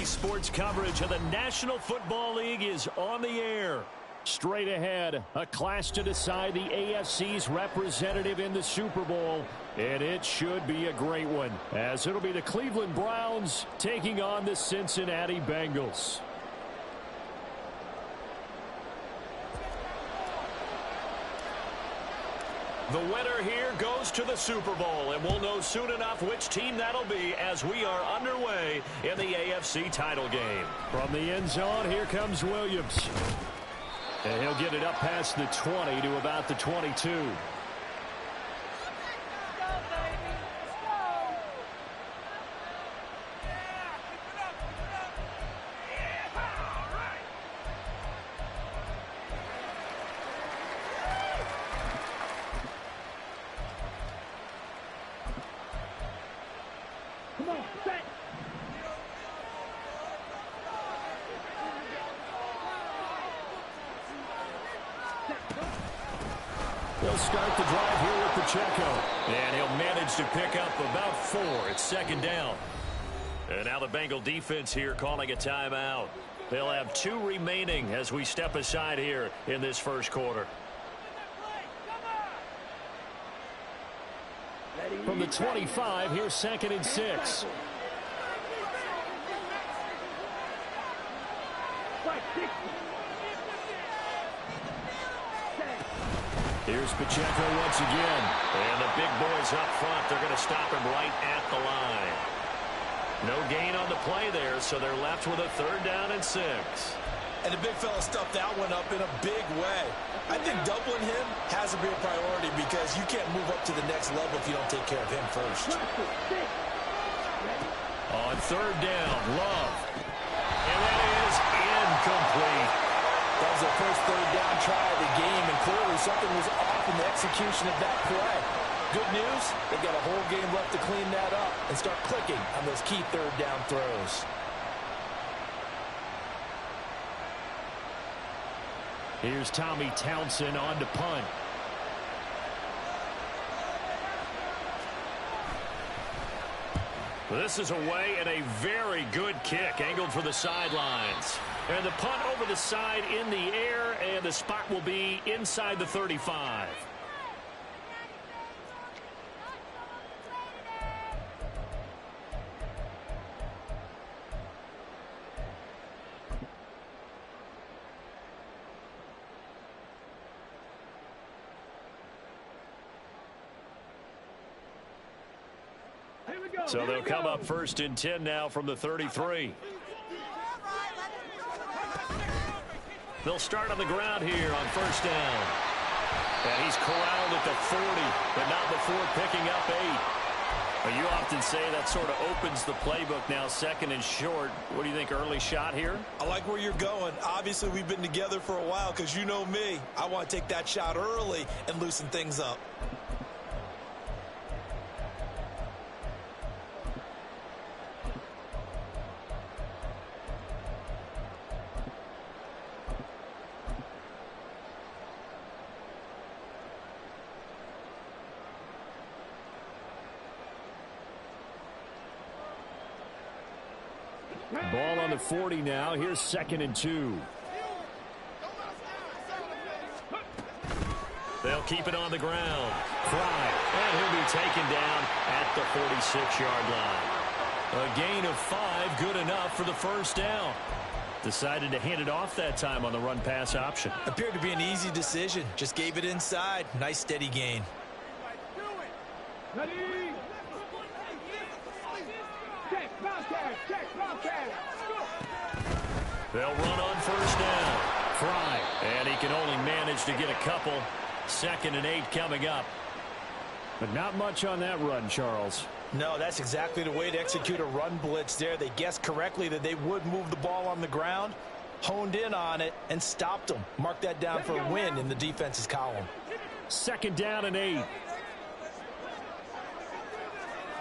Sports coverage of the National Football League is on the air. Straight ahead, a clash to decide the AFC's representative in the Super Bowl. And it should be a great one, as it'll be the Cleveland Browns taking on the Cincinnati Bengals. The winner here goes to the Super Bowl, and we'll know soon enough which team that'll be as we are underway in the AFC title game. From the end zone, here comes Williams. And he'll get it up past the 20 to about the 22. He'll start the drive here with Pacheco. And he'll manage to pick up about 4. It's second down. And now the Bengal defense here calling a timeout. They'll have 2 remaining as we step aside here in this first quarter. From the 25, here's 2nd and 6. Here's Pacheco once again. And the big boys up front, they're going to stop him right at the line. No gain on the play there, so they're left with a 3rd down and 6. And the big fella stuffed that one up in a big way. I think doubling him has to be a priority because you can't move up to the next level if you don't take care of him first. On 3rd down, Love. And that is incomplete. That was the first 3rd down try of the game, and clearly something was off in the execution of that play. Good news, they've got a whole game left to clean that up and start clicking on those key 3rd down throws. Here's Tommy Townsend on to punt. This is away and a very good kick angled for the sidelines. And the punt over the side in the air, and the spot will be inside the 35. So they'll come up 1st and 10 now from the 33. They'll start on the ground here on 1st down. And he's corralled at the 40, but not before picking up 8. Well, you often say that sort of opens the playbook now, 2nd and short. What do you think, early shot here? I like where you're going. Obviously, we've been together for a while because you know me. I want to take that shot early and loosen things up. Ball on the 40 now. Here's 2nd and 2. They'll keep it on the ground. Fry. And he'll be taken down at the 46-yard line. A gain of 5, good enough for the 1st down. Decided to hand it off that time on the run-pass option. Appeared to be an easy decision. Just gave it inside. Nice steady gain. They'll run on 1st down. Fry. And he can only manage to get a couple. 2nd and 8 coming up. But not much on that run, Charles. No, that's exactly the way to execute a run blitz there. They guessed correctly that they would move the ball on the ground, honed in on it, and stopped them. Mark that down for a win in the defense's column. 2nd down and 8.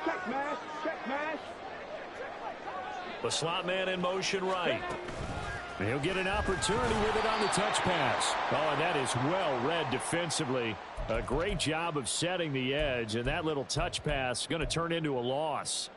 Check mash, check mash. The slot man in motion right. He'll get an opportunity with it on the touch pass. Oh, and that is well read defensively. A great job of setting the edge, and that little touch pass is going to turn into a loss.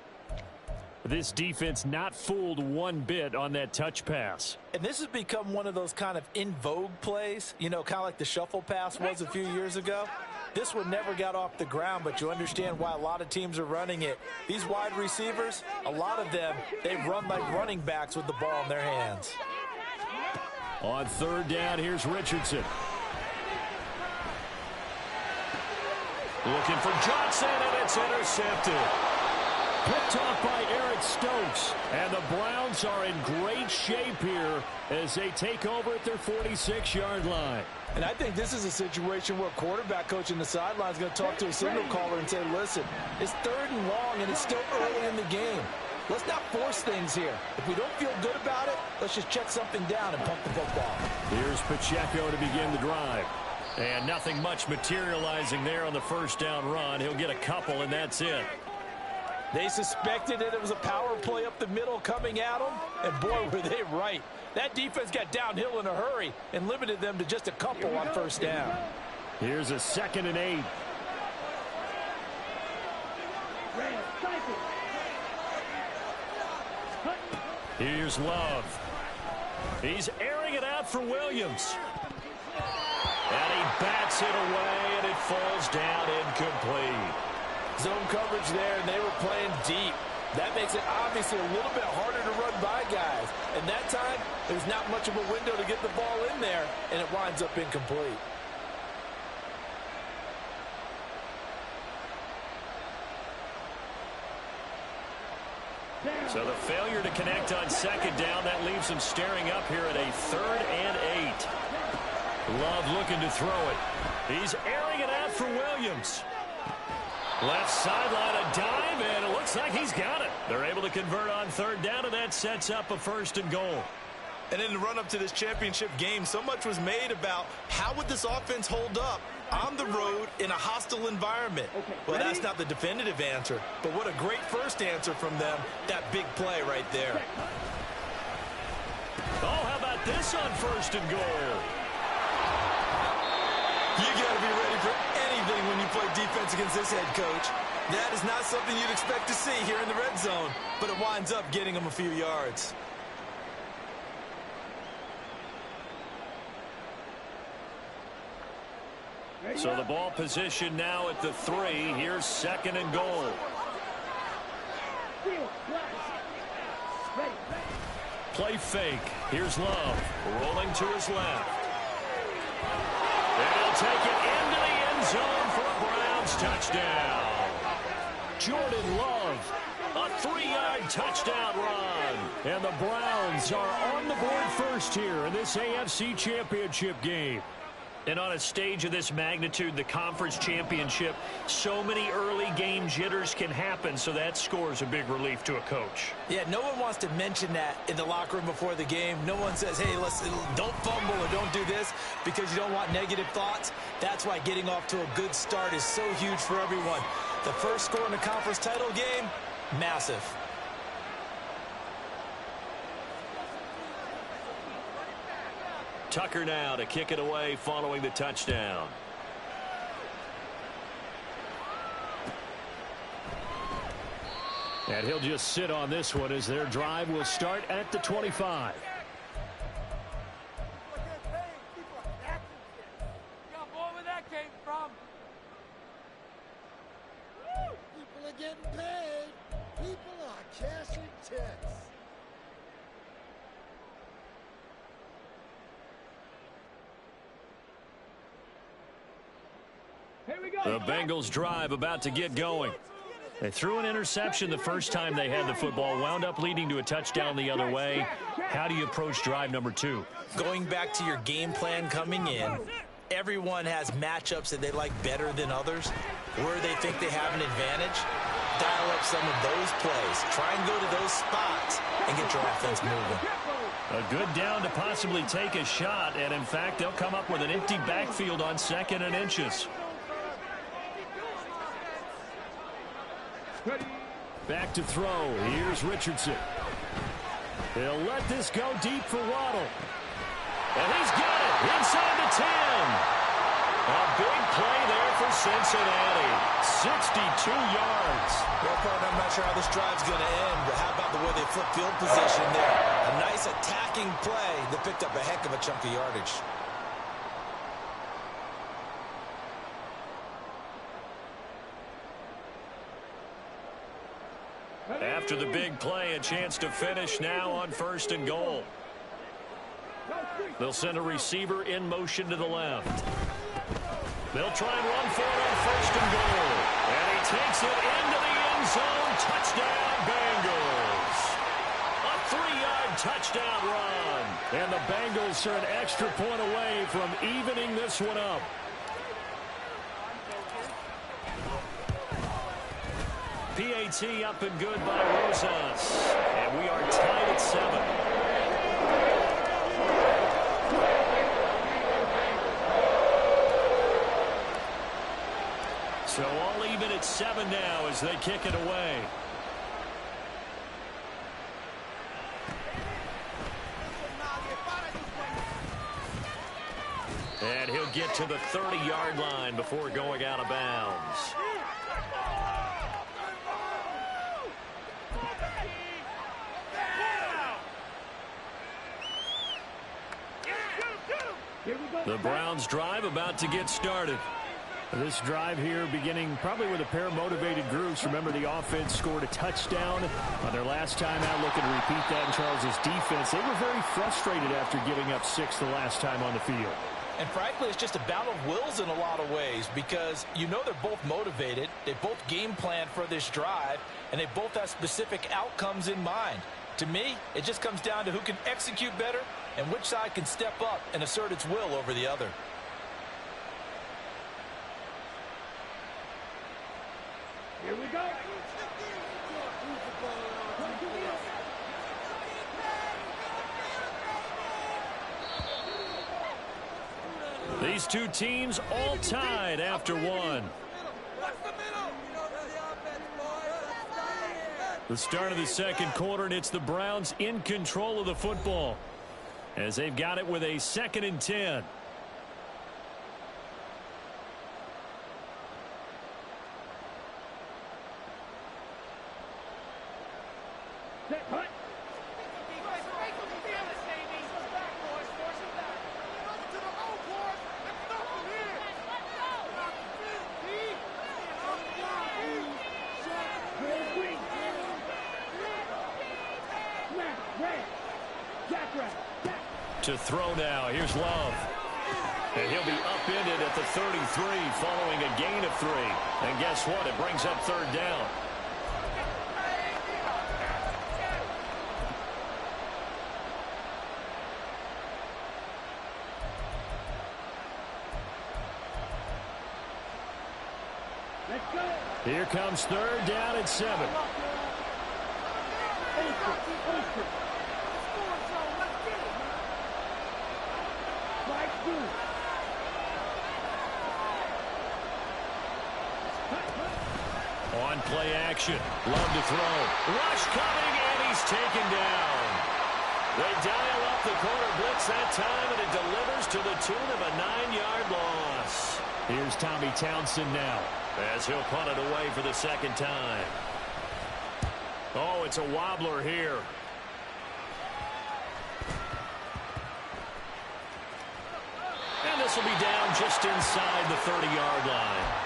This defense not fooled one bit on that touch pass. And this has become one of those kind of in vogue plays, you know, kind of like the shuffle pass was a few years ago. This one never got off the ground, but you understand why a lot of teams are running it. These wide receivers, a lot of them, they run like running backs with the ball in their hands. On third down, here's Richardson. Looking for Johnson, and it's intercepted. Picked off by Eric Stokes. And the Browns are in great shape here as they take over at their 46-yard line. And I think this is a situation where a quarterback coach in the sideline is going to talk to a signal caller and say, listen, it's 3rd and long, and it's still early in the game. Let's not force things here. If we don't feel good about it, let's just check something down and pump the football. Here's Pacheco to begin the drive. And nothing much materializing there on the first down run. He'll get a couple, and that's it. They suspected that it was a power play up the middle coming at them, and boy, were they right. That defense got downhill in a hurry and limited them to just a couple on first down. Here's a 2nd and 8. Here's Love. He's airing it out for Williams. And he bats it away, and it falls down incomplete. Zone coverage there, and they were playing deep. That makes it obviously a little bit harder to run by guys. And that time, there's not much of a window to get the ball in there, and it winds up incomplete. So the failure to connect on 2nd down, that leaves him staring up here at a 3rd and 8. Love looking to throw it. He's airing it out for Williams. Left sideline, a dive, and it looks like he's got it. They're able to convert on 3rd down, and that sets up a 1st and goal. And in the run-up to this championship game, so much was made about how would this offense hold up on the road in a hostile environment. Well, that's not the definitive answer, but what a great first answer from them, that big play right there. Oh, how about this on 1st and goal? You got to be ready for anything when you play defense against this head coach. That is not something you'd expect to see here in the red zone, but it winds up getting them a few yards. So the ball position now at the 3. Here's 2nd and goal. Play fake. Here's Love. Rolling to his left. And he'll take it into the end zone for a Browns touchdown. Jordan Love, a 3-yard touchdown run. And the Browns are on the board first here in this AFC Championship game. And on a stage of this magnitude, the conference championship, so many early game jitters can happen, so that scores a big relief to a coach. Yeah, no one wants to mention that in the locker room before the game. No one says, hey, don't fumble or don't do this because you don't want negative thoughts. That's why getting off to a good start is so huge for everyone. The first score in the conference title game, massive. Tucker now to kick it away following the touchdown. And he'll just sit on this one as their drive will start at the 25. People are getting paid. People are cashing checks. The Bengals drive about to get going. They threw an interception the first time they had the football, wound up leading to a touchdown the other way. How do you approach drive number 2? Going back to your game plan coming in, everyone has matchups that they like better than others, where they think they have an advantage. Dial up some of those plays. Try and go to those spots and get your offense moving. A good down to possibly take a shot, and in fact, they'll come up with an empty backfield on 2nd and inches. Back to throw. Here's Richardson. He'll let this go deep for Waddle. And he's got it inside the 10. A big play there for Cincinnati. 62 yards. Well, partner, I'm not sure how this drive's going to end, but how about the way they flip field position there? A nice attacking play that picked up a heck of a chunk of yardage. After the big play, a chance to finish now on 1st and goal. They'll send a receiver in motion to the left. They'll try and run for it on 1st and goal. And he takes it into the end zone. Touchdown, Bengals. A 3-yard touchdown run. And the Bengals are an extra point away from evening this one up. PAT up and good by Rosas. And we are tied at 7. So all even at 7 now as they kick it away. And he'll get to the 30-yard line before going out of bounds. The Browns drive about to get started. This drive here beginning probably with a pair of motivated groups. Remember, the offense scored a touchdown on their last time out. Looking to repeat that in Charles's defense. They were very frustrated after giving up 6 the last time on the field. And frankly, it's just a battle of wills in a lot of ways because you know they're both motivated. They both game plan for this drive, and they both have specific outcomes in mind. To me, it just comes down to who can execute better and which side can step up and assert its will over the other. Here we go. These two teams all tied after one. The start of the second quarter, and it's the Browns in control of the football as they've got it with a 2nd and 10. To throw now. Here's Love. And he'll be upended at the 33 following a gain of 3. And guess what? It brings up 3rd down. Let's go. Here comes 3rd down at 7. On play action. Love to throw. Rush coming, and he's taken down. They dial up the corner blitz that time, and it delivers to the tune of a 9-yard loss. Here's Tommy Townsend now as he'll punt it away for the 2nd time. Oh, it's a wobbler here. And this will be down just inside the 30-yard line.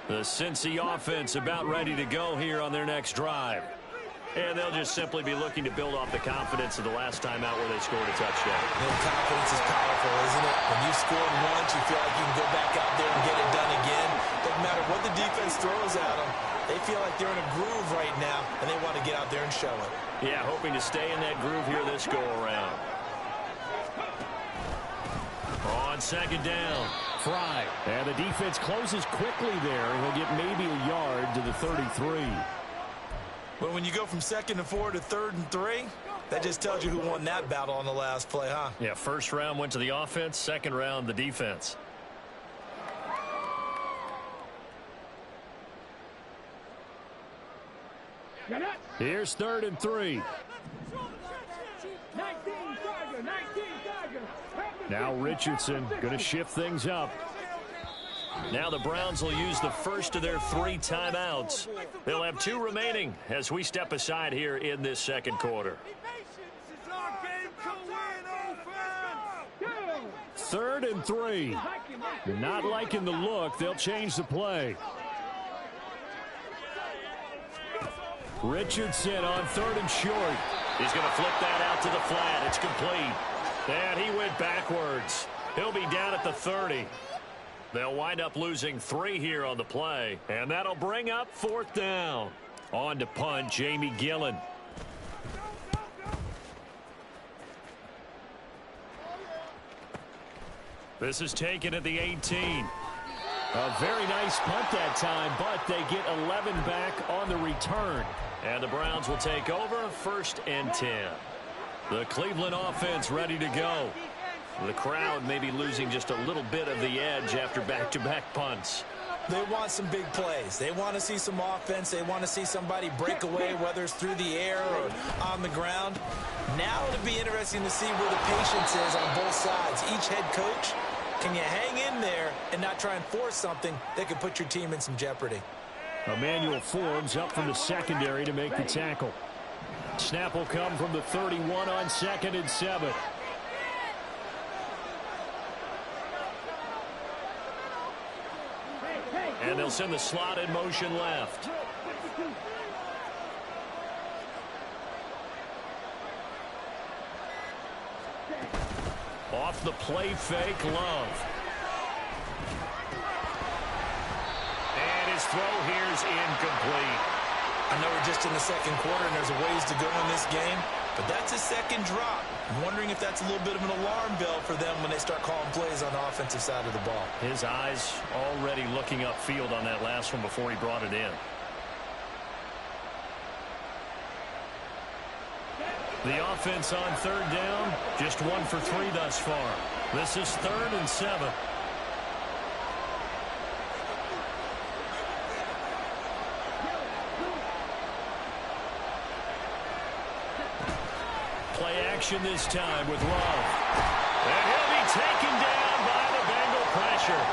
The Cincy offense about ready to go here on their next drive. And they'll just simply be looking to build off the confidence of the last time out where they scored a touchdown. Confidence is powerful, isn't it? When you scored once, you feel like you can go back out there and get it done again. Doesn't matter what the defense throws at them. They feel like they're in a groove right now, and they want to get out there and show it. Yeah, hoping to stay in that groove here this go-around. On 2nd down, Fry. And the defense closes quickly there. He'll get maybe a yard to the 33. But when you go from 2nd and 4 to 3rd and 3, that just tells you who won that battle on the last play, huh? Yeah, 1st round went to the offense, 2nd round the defense. Here's 3rd and 3. Now Richardson going to shift things up. Now the Browns will use the first of their 3 timeouts. They'll have 2 remaining as we step aside here in this second quarter. 3rd and 3. Not liking the look. They'll change the play. Richardson on 3rd and short. He's going to flip that out to the flat. It's complete. And he went backwards. He'll be down at the 30. They'll wind up losing 3 here on the play. And that'll bring up 4th down. On to punt, Jamie Gillen. This is taken at the 18. A very nice punt that time, but they get 11 back on the return. And the Browns will take over 1st and 10. The Cleveland offense ready to go. The crowd may be losing just a little bit of the edge after back-to-back punts. They want some big plays. They want to see some offense. They want to see somebody break away, whether it's through the air or on the ground. Now it'll be interesting to see where the patience is on both sides. Each head coach, can you hang in there and not try and force something that could put your team in some jeopardy? Emmanuel Forbes up from the secondary to make the tackle. Snap will come from the 31 on 2nd and 7. And they'll send the slot in motion left. Off the play fake, Love. And his throw here's incomplete. I know we're just in the second quarter and there's a ways to go in this game, but that's his second drop. I'm wondering if that's a little bit of an alarm bell for them when they start calling plays on the offensive side of the ball. His eyes already looking upfield on that last one before he brought it in. The offense on 3rd down, just 1 for 3 thus far. This is 3rd and 7. Play action this time with Love. And he'll be taken down by the Bengal pressure.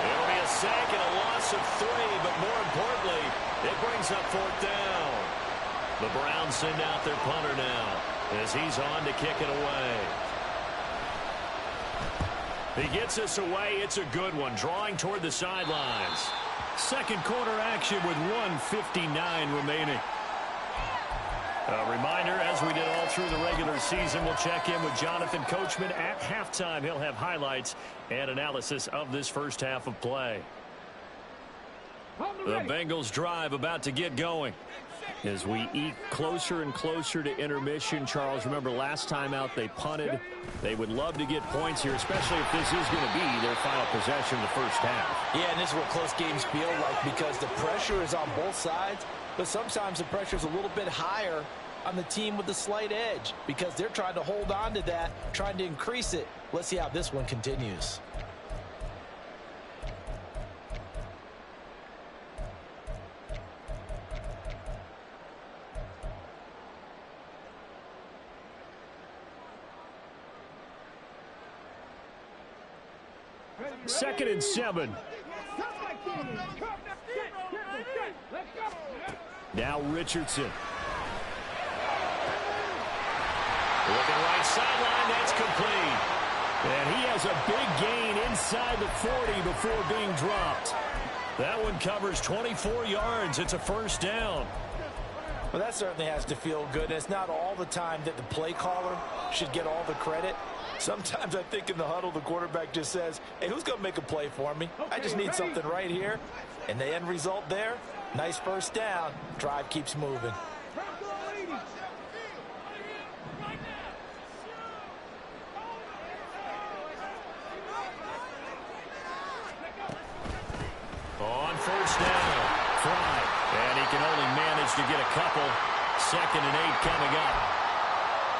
It'll be a sack and a loss of 3, but more importantly, it brings up 4th down. The Browns send out their punter now as he's on to kick it away. He gets us away. It's a good one, drawing toward the sidelines. Second quarter action with 1:59 remaining. A reminder, as we did all through the regular season, we'll check in with Jonathan Coachman at halftime. He'll have highlights and analysis of this first half of play. The Bengals drive about to get going. As we eke closer and closer to intermission, Charles, remember last time out they punted. They would love to get points here, especially if this is going to be their final possession of the first half. Yeah, and this is what close games feel like because the pressure is on both sides, but sometimes the pressure is a little bit higher on the team with the slight edge because they're trying to hold on to that, trying to increase it. Let's see how this one continues. Second and 7. Now Richardson. Looking right sideline, that's complete. And he has a big gain inside the 40 before being dropped. That one covers 24 yards. It's a first down. Well, that certainly has to feel good. It's not all the time that the play caller should get all the credit. Sometimes I think in the huddle, the quarterback just says, hey, who's going to make a play for me? I just need something right here. And the end result there, nice first down. Drive keeps moving. On first down, Fry. And he can only manage to get a couple. 2nd and 8 coming up.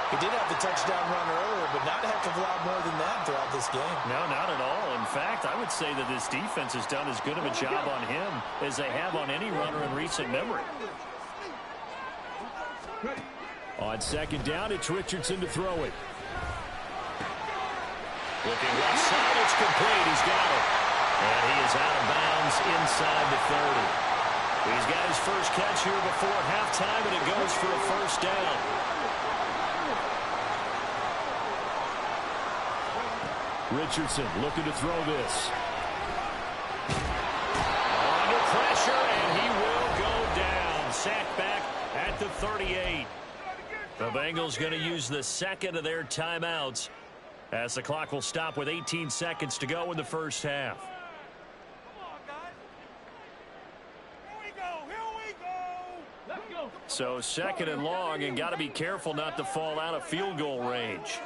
He did have the touchdown run earlier, but not a heck of a lot more than that throughout this game. No, not at all. In fact, I would say that this defense has done as good of a job on him as they have on any runner in recent memory. On second down, it's Richardson to throw it. Looking left side, it's complete. He's got it. And he is out of bounds inside the 30. He's got his first catch here before halftime, and it goes for a first down. Richardson looking to throw this. Under pressure, and he will go down. Sacked back at the 38. The Bengals going to use the second of their timeouts as the clock will stop with 18 seconds to go in the first half. So second and long, and got to be careful not to fall out of field goal range.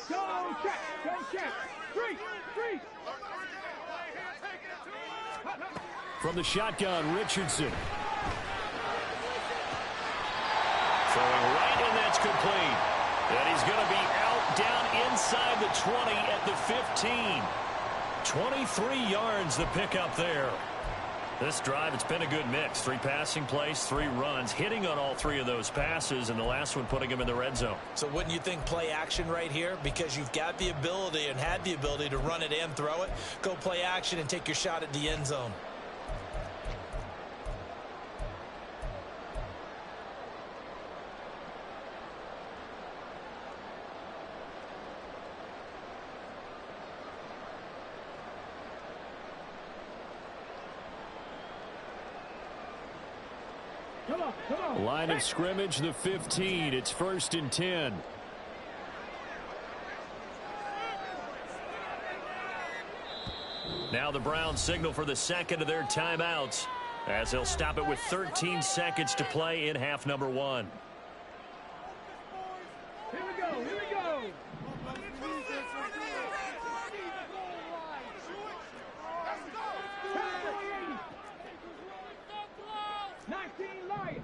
Go check. 3. From the shotgun, Richardson. Throwing right, and that's complete. And he's going to be out down inside the 20 at the 15. 23 yards the pickup there. This drive, it's been a good mix. 3 passing plays, 3 runs, hitting on all 3 of those passes, and the last one putting him in the red zone. So wouldn't you think play action right here? Because you've got the ability and had the ability to run it and throw it. Go play action and take your shot at the end zone. Come on. Line of scrimmage, the 15. It's 1st and 10. Now the Browns signal for the second of their timeouts as they'll stop it with 13 seconds to play in half number 1. Here we go. 19 Lions.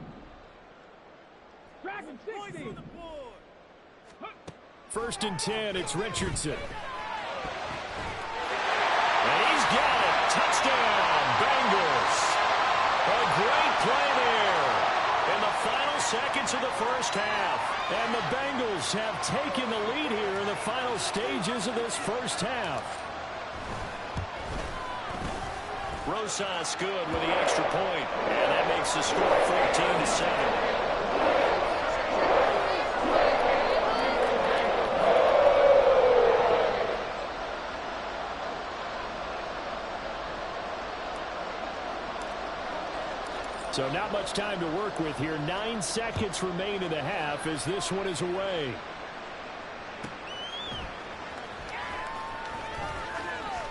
Dragon 60. 1st and 10. It's Richardson. And he's got it. Touchdown, Bengals. A great play there in the final seconds of the first half. And the Bengals have taken the lead here in the final stages of this first half. Rosas good with the extra point, and that makes the score 14-7. So not much time to work with here. 9 seconds remain in the half as this one is away.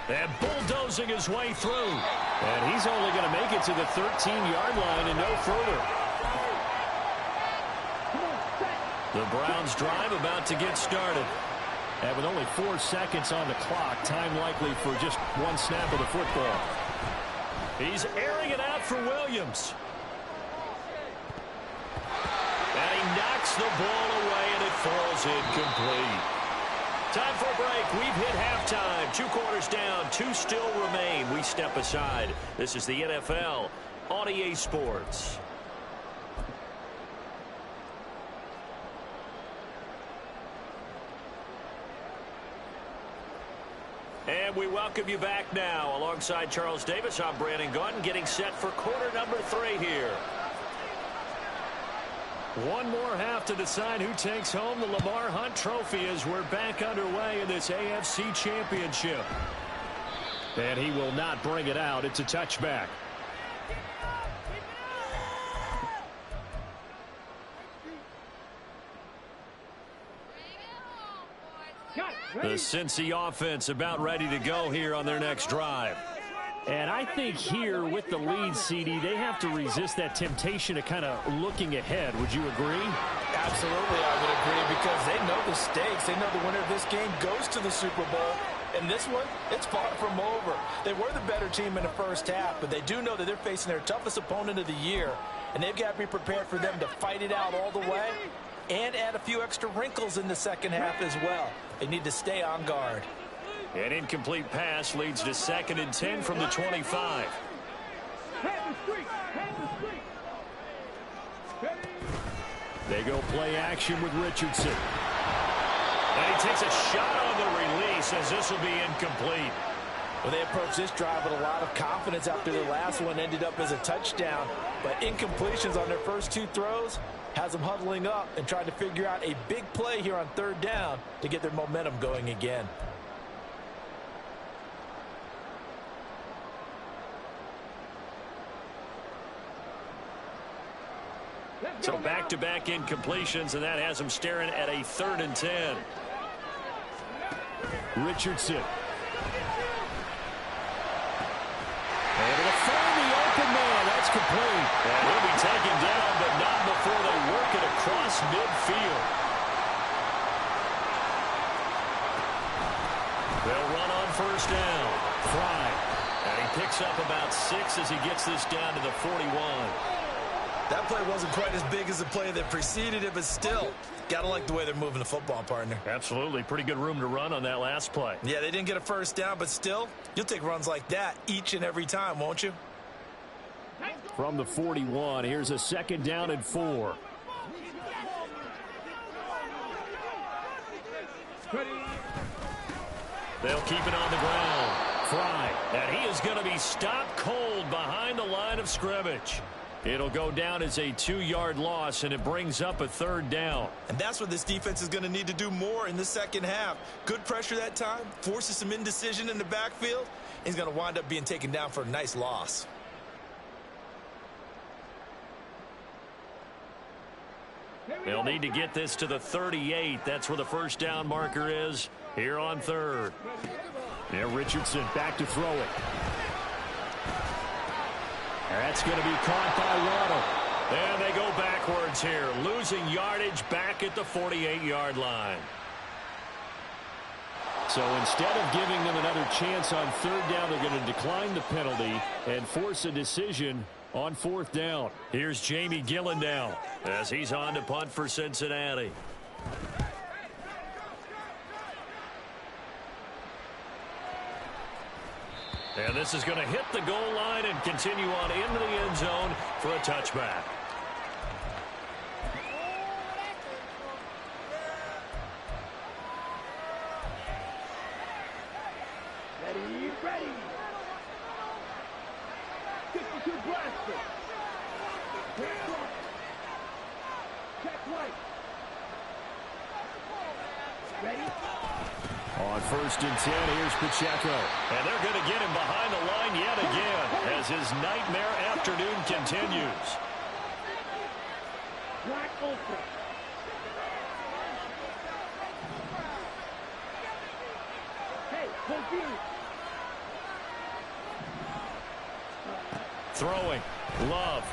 And bulldozing his way through. And he's only going to make it to the 13-yard line and no further. The Browns drive about to get started. And with only 4 seconds on the clock, time likely for just 1 snap of the football. He's airing it out for Williams. And he knocks the ball away, and it falls incomplete. Time for a break. We've hit halftime. 2 quarters down. 2 still remain. We step aside. This is the NFL on EA Sports. And we welcome you back now. Alongside Charles Davis, I'm Brandon Gaudin, getting set for quarter number 3 here. One more half to decide who takes home the Lamar Hunt Trophy as we're back underway in this AFC Championship. And he will not bring it out. It's a touchback. The Cincy offense about ready to go here on their next drive. And I think here with the lead, CD, they have to resist that temptation of kind of looking ahead. Would you agree? Absolutely, I would agree, because they know the stakes. They know the winner of this game goes to the Super Bowl. And this one, it's far from over. They were the better team in the first half, but they do know that they're facing their toughest opponent of the year. And they've got to be prepared for them to fight it out all the way and add a few extra wrinkles in the second half as well. They need to stay on guard. An incomplete pass leads to 2nd and 10 from the 25. They go play action with Richardson. And he takes a shot on the release as this will be incomplete. Well, they approached this drive with a lot of confidence after their last one ended up as a touchdown. But incompletions on their first two throws has them huddling up and trying to figure out a big play here on third down to get their momentum going again. So back-to-back incompletions, and that has them staring at a 3rd and 10. Richardson. And it'll find the open man. That's complete. And he'll be taken down, but not before they work it across midfield. They'll run on first down. Fry. And he picks up about 6 as he gets this down to the 41. That play wasn't quite as big as the play that preceded it, but still, got to like the way they're moving the football, partner. Absolutely. Pretty good room to run on that last play. Yeah, they didn't get a first down, but still, you'll take runs like that each and every time, won't you? From the 41, here's a 2nd down and 4. They'll keep it on the ground. Fry. And he is going to be stopped cold behind the line of scrimmage. It'll go down as a 2-yard loss, and it brings up a 3rd down. And that's what this defense is going to need to do more in the second half. Good pressure that time, forces some indecision in the backfield. He's going to wind up being taken down for a nice loss. They'll need to get this to the 38. That's where the first down marker is here on 3rd. Now Richardson back to throw it. That's going to be caught by Waddle. And they go backwards here, losing yardage back at the 48-yard line. So instead of giving them another chance on 3rd down, they're going to decline the penalty and force a decision on 4th down. Here's Jamie Gillen now as he's on to punt for Cincinnati. And this is going to hit the goal line and continue on into the end zone for a touchback. Ready. 52 blaster. Check right. Ready? On 1st and 10, here's Pacheco. And they're going to get him behind the line yet again as his nightmare afternoon continues. Black open. Hey, confused. Throwing. Love.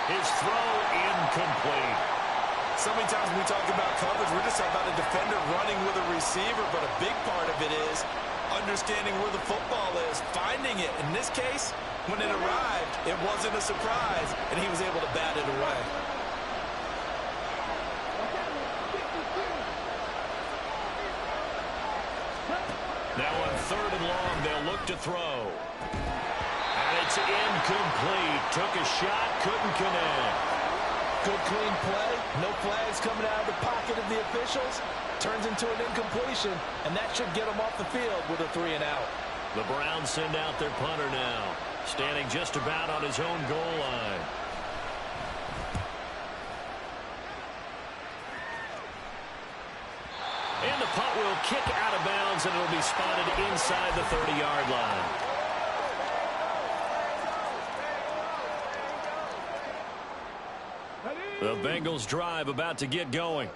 His throw incomplete. So many times when we talk about coverage, we're just talking about a defender running with a receiver, but a big part of it is understanding where the football is, finding it. In this case, when it arrived, it wasn't a surprise, and he was able to bat it away. Now on 3rd and long, they'll look to throw. And it's incomplete. Took a shot, couldn't connect. Good clean play. No flags coming out of the pocket of the officials. Turns into an incompletion, and that should get them off the field with a 3 and out. The Browns send out their punter now, standing just about on his own goal line. And the punt will kick out of bounds, and it'll be spotted inside the 30-yard line. The Bengals drive about to get going.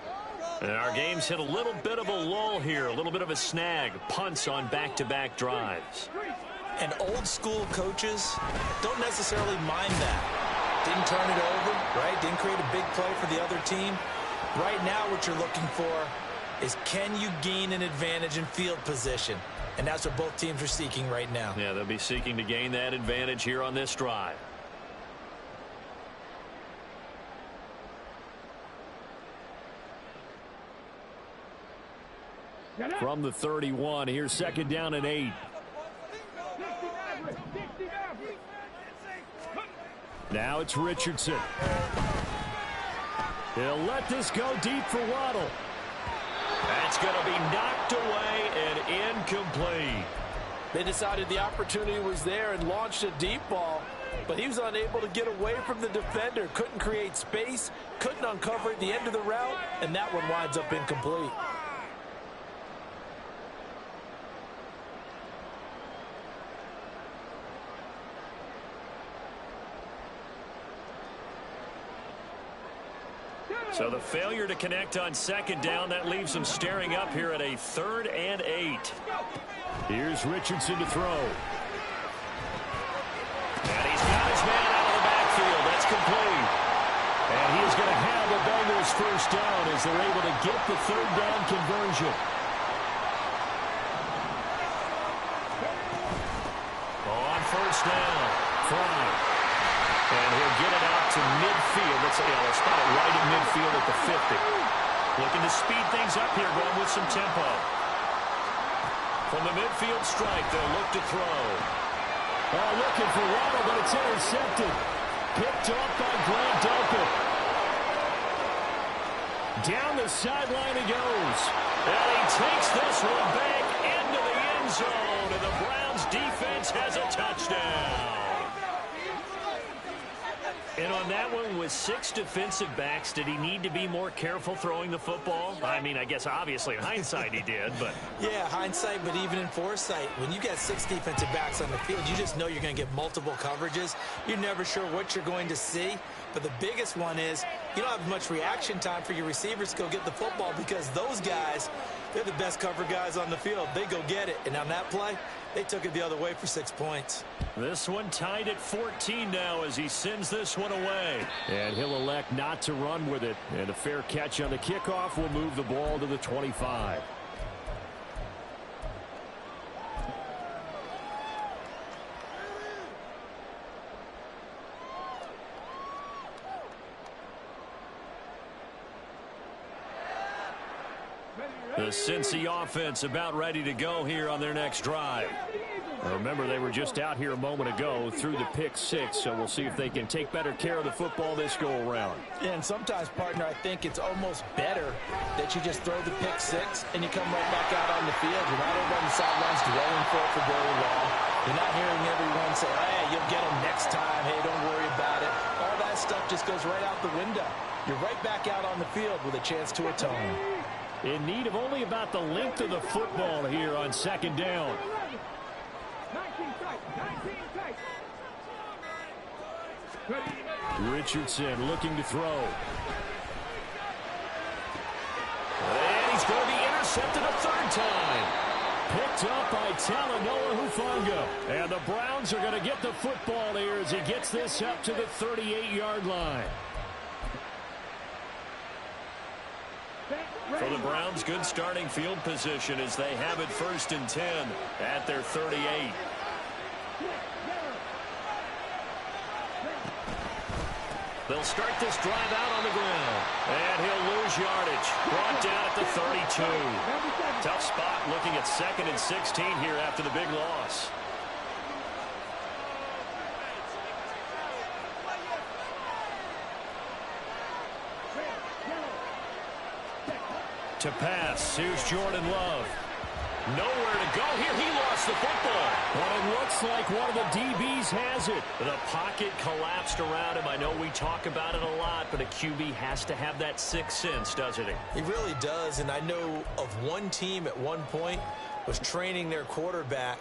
And our game's hit a little bit of a lull here, a little bit of a snag. Punts on back-to-back drives. And old-school coaches don't necessarily mind that. Didn't turn it over, right? Didn't create a big play for the other team. Right now what you're looking for is can you gain an advantage in field position? And that's what both teams are seeking right now. Yeah, they'll be seeking to gain that advantage here on this drive. From the 31, here's 2nd down and 8. Now it's Richardson. He'll let this go deep for Waddle. That's going to be knocked away and incomplete. They decided the opportunity was there and launched a deep ball, but he was unable to get away from the defender. Couldn't create space, couldn't uncover at the end of the route, and that one winds up incomplete. So the failure to connect on second down, that leaves them staring up here at a 3rd and 8. Here's Richardson to throw. And he's got his man out of the backfield. That's complete. And he's going to have the Bengals first down as they're able to get the 3rd down conversion. On first down, Fry. And he'll get it out to midfield. Let's spot it right in midfield at the 50. Looking to speed things up here, going with some tempo. From the midfield strike, they'll look to throw. Oh, looking for Waddle, but it's intercepted. Picked off by Grant Delpit. Down the sideline he goes. And he takes this one back into the end zone. And the Browns defense has a touchdown. And on that one, with 6 defensive backs, did he need to be more careful throwing the football? I mean, I guess obviously in hindsight he did, but... Yeah, hindsight, but even in foresight, when you got 6 defensive backs on the field, you just know you're going to get multiple coverages. You're never sure what you're going to see. But the biggest one is you don't have much reaction time for your receivers to go get the football because those guys, they're the best cover guys on the field. They go get it. And on that play, they took it the other way for 6 points. This one tied at 14 now as he sends this one away. And he'll elect not to run with it. And a fair catch on the kickoff will move the ball to the 25. The Cincy offense about ready to go here on their next drive. Remember, they were just out here a moment ago through the pick 6, so we'll see if they can take better care of the football this go-around. Yeah, and sometimes, partner, I think it's almost better that you just throw the pick 6 and you come right back out on the field. You're not over on the sidelines dwelling for very long. You're not hearing everyone say, hey, you'll get them next time. Hey, don't worry about it. All that stuff just goes right out the window. You're right back out on the field with a chance to atone. In need of only about the length of the football here on second down. 19 tight. Richardson looking to throw. And he's going to be intercepted a 3rd time. Picked up by Talanoa Hufanga. And the Browns are going to get the football here as he gets this up to the 38-yard line. For the Browns, good starting field position as they have it 1st and 10 at their 38. They'll start this drive out on the ground. And he'll lose yardage. Brought down at the 32. Tough spot looking at 2nd and 16 here after the big loss. To pass, here's Jordan Love. Nowhere to go here. He lost the football. But it looks like one of the DBs has it. The pocket collapsed around him. I know we talk about it a lot, but a QB has to have that 6th sense, doesn't he? He really does, and I know of one team at one point was training their quarterback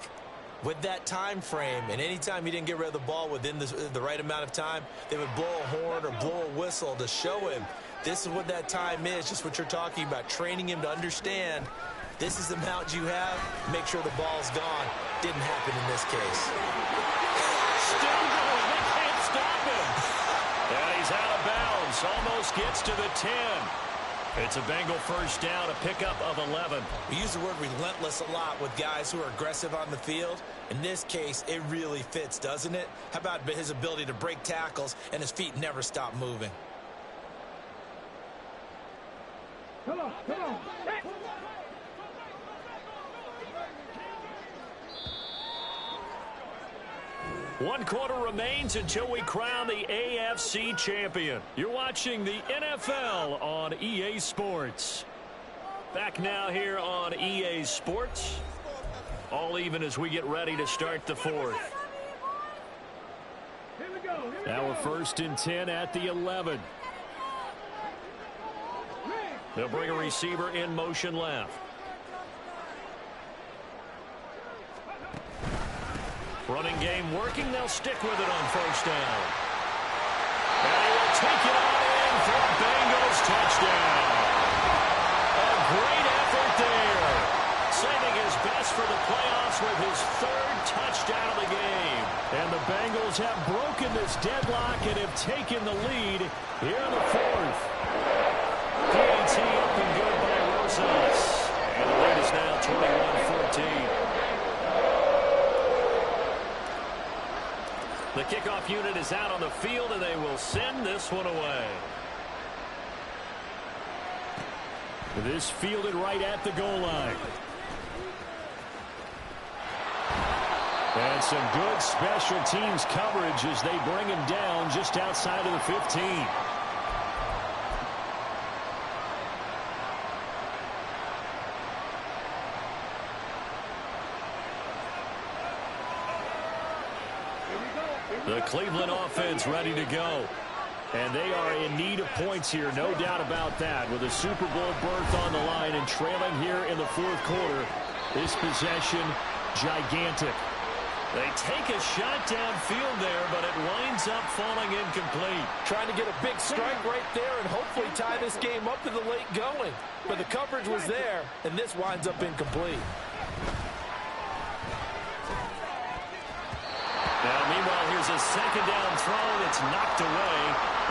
with that time frame, and anytime he didn't get rid of the ball within the right amount of time, they would blow a horn or blow a whistle to show him this is what that time is, just what you're talking about, training him to understand this is the amount you have, make sure the ball's gone. Didn't happen in this case. Still going, they can't stop him. And he's out of bounds, almost gets to the 10. It's a Bengal first down, a pickup of 11. We use the word relentless a lot with guys who are aggressive on the field. In this case, it really fits, doesn't it? How about his ability to break tackles and his feet never stop moving? Come on. 1 quarter remains until we crown the AFC champion. You're watching the NFL on EA Sports. Back now here on EA Sports. All even as we get ready to start the fourth. Now a 1st and 10 at the 11. They'll bring a receiver in motion left. Running game working. They'll stick with it on 1st down. And he will take it on in for a Bengals touchdown. A great effort there. Saving his best for the playoffs with his 3rd touchdown of the game. And the Bengals have broken this deadlock and have taken the lead here in the 4th. PAT up and good by Rosas. And the lead is now 21-14. The kickoff unit is out on the field, and they will send this one away. This fielded right at the goal line. And some good special teams coverage as they bring him down just outside of the 15. The Cleveland offense ready to go. And they are in need of points here, no doubt about that. With a Super Bowl berth on the line and trailing here in the 4th quarter, this possession gigantic. They take a shot downfield there, but it winds up falling incomplete. Trying to get a big strike right there and hopefully tie this game up to the late going. But the coverage was there, and this winds up incomplete. Now, meanwhile, here's a 2nd down throw that's knocked away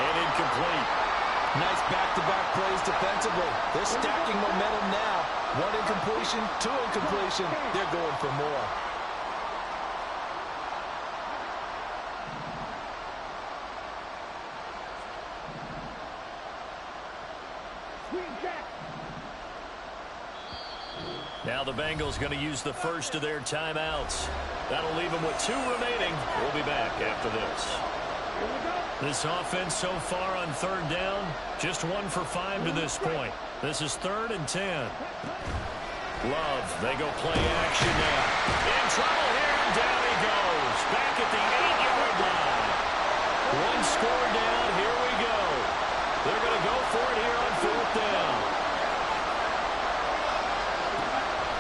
and incomplete. Nice back-to-back plays defensively. They're stacking momentum now. 1 incompletion, 2 incompletion. They're going for more. Now the Bengals going to use the first of their timeouts. That'll leave them with 2 remaining. We'll be back after this. This offense so far on 3rd down, just 1 for 5 to this point. This is 3rd and 10. Love, they go play action now. In trouble here, and down he goes. Back at the 8-yard line. 1 score down, here we go. They're going to go for it here on 4th down.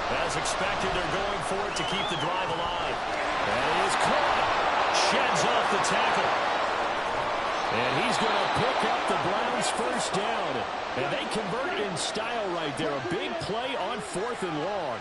As expected, they're going for it to keep the drive alive. And he is caught. Sheds off the tackle. And he's going to pick up the Browns' 1st down. And they convert in style right there. A big play on 4th and long.